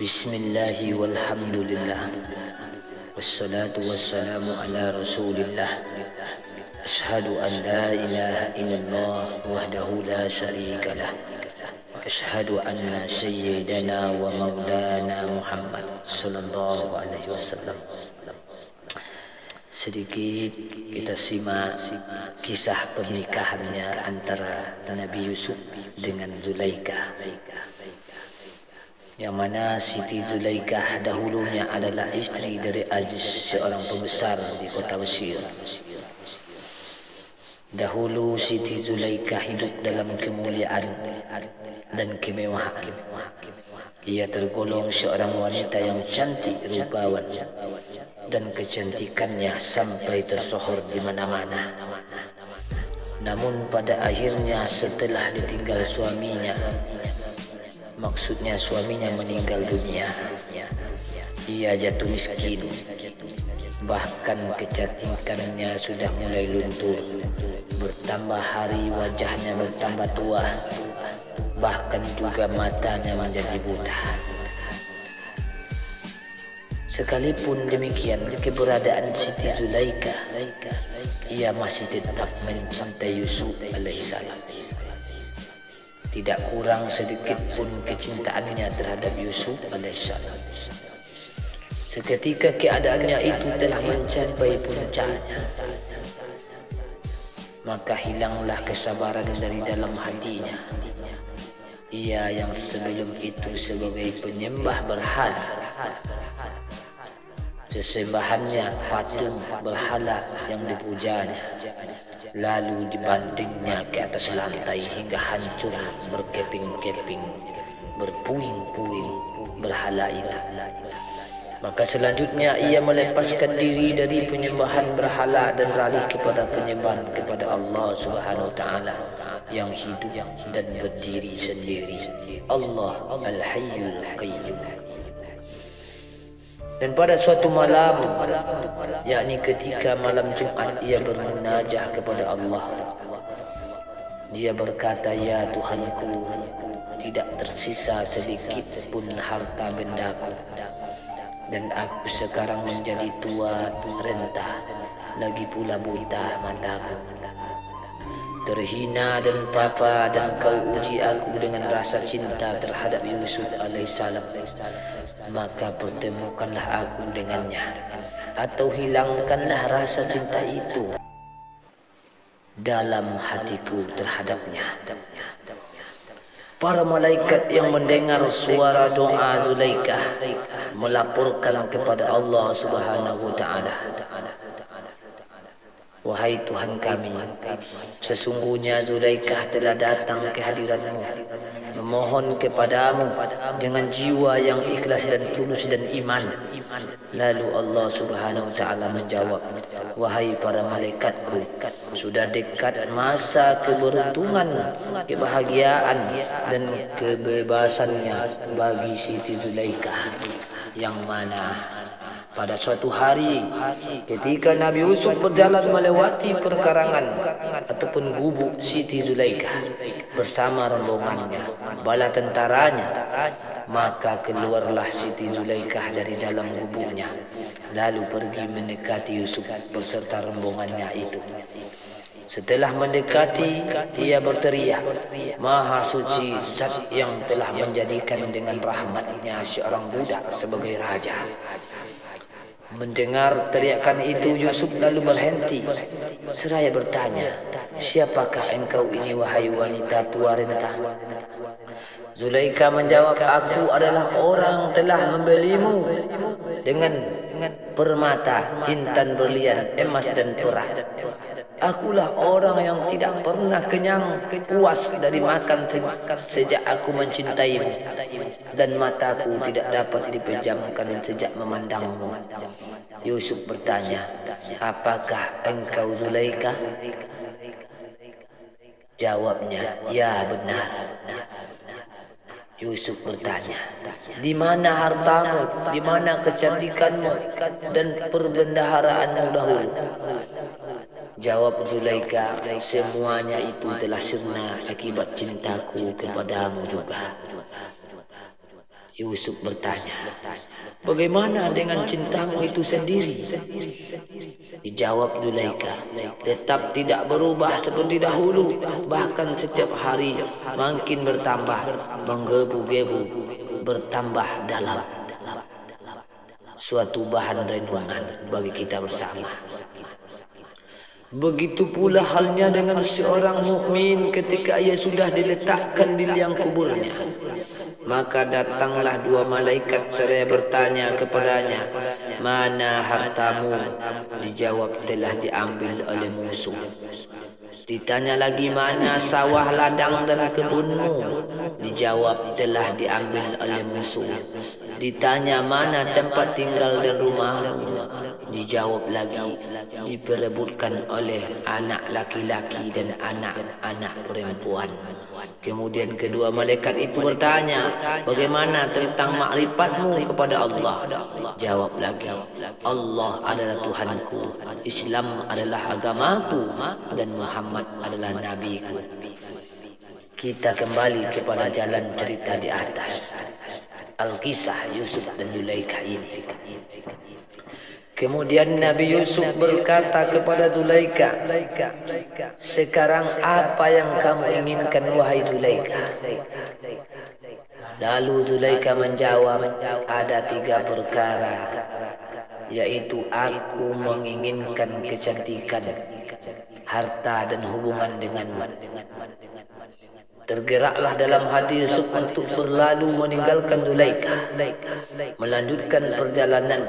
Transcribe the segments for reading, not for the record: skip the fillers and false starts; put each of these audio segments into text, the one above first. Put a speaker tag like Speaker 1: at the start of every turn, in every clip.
Speaker 1: Bismillahi walhamdulillah. Wassalatu wassalamu ala rasulillah. Ashhadu an la ilaha illallah wahdahu la syarika lah. Wa ashhadu anna sayyidana wa maulana Muhammad sallallahu alaihi wasallam. Sedikit kita simak kisah pernikahannya antara Nabi Yusuf dengan Zulaikha. Yang mana Siti Zulaikha dahulunya adalah istri dari Aziz, seorang pembesar di kota Mesir. Dahulu Siti Zulaikha hidup dalam kemuliaan dan kemewahan. Ia tergolong seorang wanita yang cantik rupawan, dan kecantikannya sampai tersohor di mana-mana. Namun pada akhirnya setelah ditinggal suaminya, maksudnya suaminya meninggal dunia, ia jatuh miskin. Bahkan kecantikannya sudah mulai luntur. Bertambah hari wajahnya bertambah tua. Bahkan juga matanya menjadi buta. Sekalipun demikian, keberadaan Siti Zulaikha, ia masih tetap mencintai Yusuf alaihissalam. Tidak kurang sedikit pun kecintaannya terhadap Yusuf alaihissalam. Seketika keadaannya itu telah mencapai puncaknya, maka hilanglah kesabaran dari dalam hatinya. Ia yang sebelum itu sebagai penyembah berhala, sesembahannya patung berhala yang dipujanya, lalu dibantingnya ke atas lantai hingga hancur berkeping-keping, berpuing-puing berhala itu. Maka selanjutnya ia melepaskan diri dari penyembahan berhala dan beralih kepada penyembahan kepada Allah Subhanahu wa taala yang hidup dan berdiri sendiri, Allah Al-Hayyul Qayyum. Dan pada suatu malam, yakni ketika malam Jumat, ia bermunajah kepada Allah. Dia berkata, "Ya Tuhanku, tidak tersisa sedikit pun harta bendaku, dan aku sekarang menjadi tua renta, lagi pula buta mataku. Terhina dan papa, dan kau uji aku dengan rasa cinta terhadap Yusuf alaihissalam. Maka pertemukanlah aku dengannya, atau hilangkanlah rasa cinta itu dalam hatiku terhadapnya." Para malaikat yang mendengar suara doa Zulaikha melaporkan kepada Allah Subhanahu wa taala, "Wahai Tuhan kami, sesungguhnya Zulaikha telah datang ke hadirat-Mu, memohon kepadamu dengan jiwa yang ikhlas dan tulus dan iman." Lalu Allah Subhanahu wa taala menjawab, "Wahai para malaikatku, sudah dekat masa keberuntungan, kebahagiaan dan kebebasannya bagi Siti Zulaikha, yang mana pada suatu hari ketika Nabi Yusuf berjalan melewati perkarangan ataupun gubuk Siti Zulaikha bersama rombongannya, bala tentaranya, maka keluarlah Siti Zulaikha dari dalam gubuknya, lalu pergi mendekati Yusuf beserta rombongannya itu. Setelah mendekati, ia berteriak, "Maha suci Zat yang telah menjadikan dengan rahmatnya seorang budak sebagai raja." Mendengar teriakan itu, Yusuf lalu berhenti seraya bertanya, "Siapakah engkau ini, wahai wanita tua renta?" Zulaikha menjawab, "Aku adalah orang telah membelimu dengan permata, intan, berlian, emas dan perak. Akulah orang yang tidak pernah kenyang puas dari makan sejak aku mencintaimu, dan mataku tidak dapat dipejamkan sejak memandangmu." Yusuf bertanya, "Apakah engkau Zulaikha?" Jawabnya, "Ya, benar." Yusuf bertanya, "Di mana hartamu, di mana kecantikanmu dan perbendaharaanmu dahulu?" Jawab Zulaikha, "Semuanya itu telah sirna akibat cintaku kepadamu juga." Yusuf bertanya, bagaimana dengan cintamu itu sendiri? Dijawab Zulaikha, tetap tidak berubah seperti dahulu. Bahkan setiap hari makin bertambah, menggebu-gebu, bertambah dalam. Suatu bahan renungan bagi kita bersama. Begitu pula halnya dengan seorang mukmin ketika ia sudah diletakkan di liang kuburnya. Maka datanglah dua malaikat seraya bertanya kepadanya, mana hartamu? Dijawab, telah diambil oleh musuh. Ditanya lagi, mana sawah, ladang dan kebunmu? Dijawab, telah diambil oleh musuh. Ditanya, mana tempat tinggal dan rumahmu? Dijawab lagi, diperebutkan oleh anak laki-laki dan anak-anak perempuan. Kemudian kedua malaikat itu bertanya, bagaimana tentang makrifatmu kepada Allah? Jawab lagi, Allah adalah Tuhanku, Islam adalah agamaku, dan Muhammad adalah nabiku. Kita kembali kepada jalan cerita di atas. Al-Kisah Yusuf dan Zulaikha ini. Kemudian Nabi Yusuf berkata kepada Zulaikha, sekarang apa yang kamu inginkan wahai Zulaikha? Lalu Zulaikha menjawab, ada 3 perkara, yaitu aku menginginkan kecantikan, harta dan hubungan denganmu. Tergeraklah dalam hati Yusuf untuk selalu meninggalkan Zulaikha, melanjutkan perjalanan.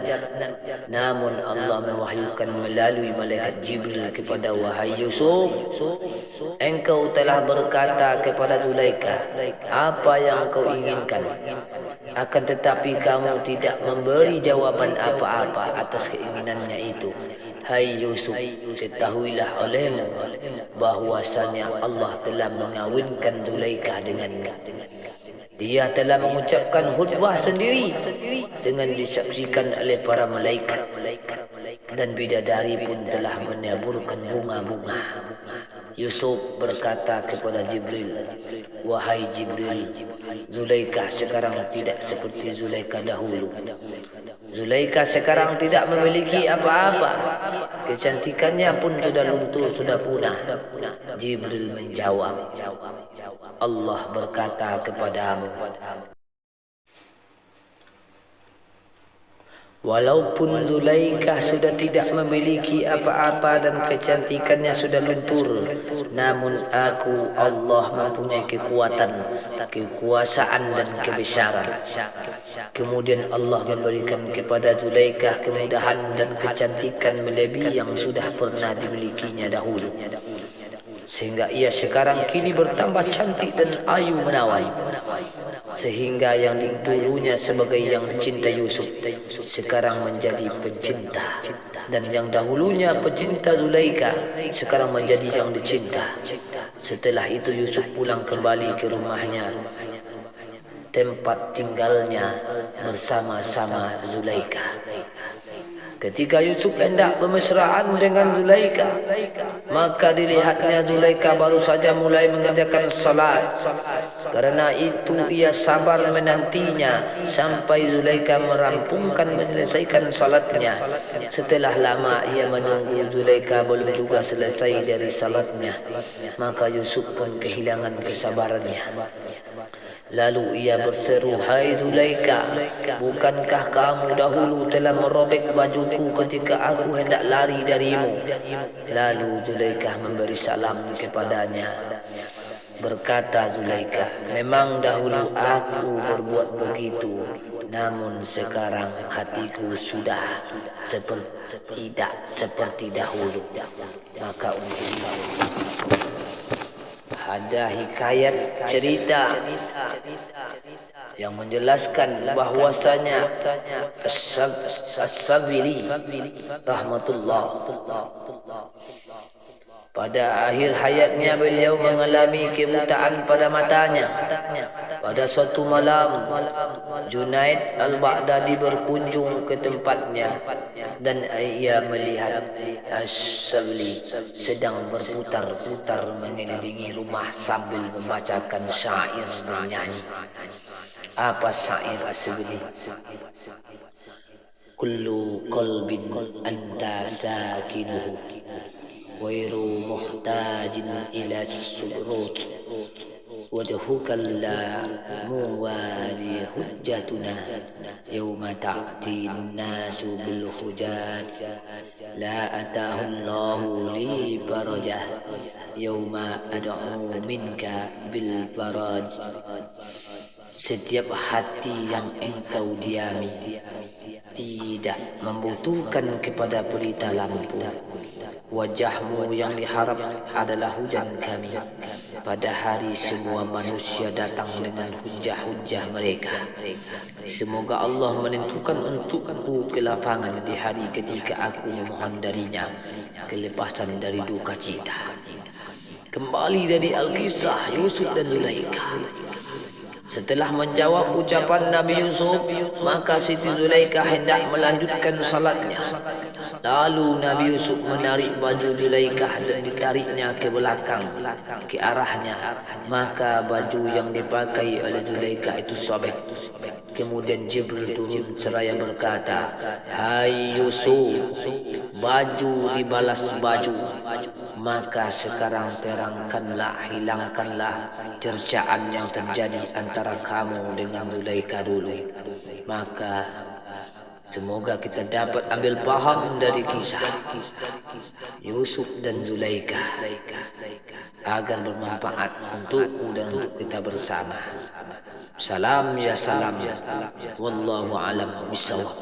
Speaker 1: Namun Allah mewahyukan melalui malaikat Jibril kepada, wahai Yusuf, engkau telah berkata kepada Zulaikha apa yang kau inginkan, akan tetapi kamu tidak memberi jawaban apa-apa atas keinginannya itu. Hai Yusuf, ketahuilah olehmu bahwasanya Allah telah mengawinkan Zulaikha denganmu. Dia telah mengucapkan khutbah sendiri dengan disaksikan oleh para malaikat, dan bidadari pun telah menaburkan bunga-bunga. Yusuf berkata kepada Jibril, wahai Jibril, Zulaikha sekarang tidak seperti Zulaikha dahulu. Zulaikha sekarang tidak memiliki apa-apa. Kecantikannya pun sudah luntur, sudah punah. Jibril menjawab, Allah berkata kepadamu, walaupun Zulaikha sudah tidak memiliki apa-apa dan kecantikannya sudah luntur, namun aku Allah mempunyai kekuatan, kekuasaan dan kebesaran. Kemudian Allah memberikan kepada Zulaikha kemudahan dan kecantikan melebihi yang sudah pernah dimilikinya dahulu, sehingga ia sekarang kini bertambah cantik dan ayu menawan. Sehingga yang dulunya sebagai yang dicinta Yusuf sekarang menjadi pencinta, dan yang dahulunya pecinta Zulaikha sekarang menjadi yang dicinta. Setelah itu Yusuf pulang kembali ke rumahnya, tempat tinggalnya bersama-sama Zulaikha. Ketika Yusuf hendak bermesraan dengan Zulaikha, maka dilihatnya Zulaikha baru saja mulai mengerjakan salat. Karena itu ia sabar menantinya sampai Zulaikha merampungkan menyelesaikan salatnya. Setelah lama ia menunggu Zulaikha belum juga selesai dari salatnya, maka Yusuf pun kehilangan kesabarannya. Lalu ia berseru, hai Zulaikha, bukankah kamu dahulu telah merobek bajuku ketika aku hendak lari darimu? Lalu Zulaikha memberi salam kepadanya. Berkata Zulaikha, memang dahulu aku berbuat begitu, namun sekarang hatiku sudah tidak seperti dahulu. Maka untuk ada hikayat cerita yang menjelaskan bahwasanya As-Sabili rahmatullah pada akhir hayatnya beliau mengalami kebutaan pada matanya. Pada suatu malam Junaid Al-Baghdadi berkunjung ke tempatnya dan ia melihat As-Sabili sedang berputar-putar mengelilingi rumah sambil membacakan syair bernyanyi. apa syair asbili. Kullu qalbin anta sakinuhu wairu muhtajin ila surut wajhuka la muwali hujjatuna yawma ta'ti nasu bil hujat la atahu Allahu li farajah yawma ad'u minka bil faraj. Setiap hati yang engkau diami tidak membutuhkan kepada pelita lampu. Wajahmu yang diharap adalah hujan kami. Pada hari semua manusia datang dengan hujah-hujah mereka. Semoga Allah menentukan untukku kelapangan di hari ketika aku memohon darinya kelepasan dari duka cita. Kembali dari Al-Kisah Yusuf dan Zulaikha. Setelah menjawab ucapan Nabi Yusuf, maka Siti Zulaikha hendak melanjutkan salatnya. Lalu Nabi Yusuf menarik baju Zulaikha dan ditariknya ke belakang, ke arahnya. Maka baju yang dipakai oleh Zulaikha itu sobek. Kemudian Jibril turun seraya berkata, "Hai Yusuf, baju dibalas baju. Maka sekarang terangkanlah, hilangkanlah cercaan yang terjadi antara kamu dengan Zulaikha dulu." Maka semoga kita dapat ambil paham dari kisah Yusuf dan Zulaikha agar bermanfaat untukku dan untuk kita bersama. Salam ya salam. Wallahu a'lam bishawab.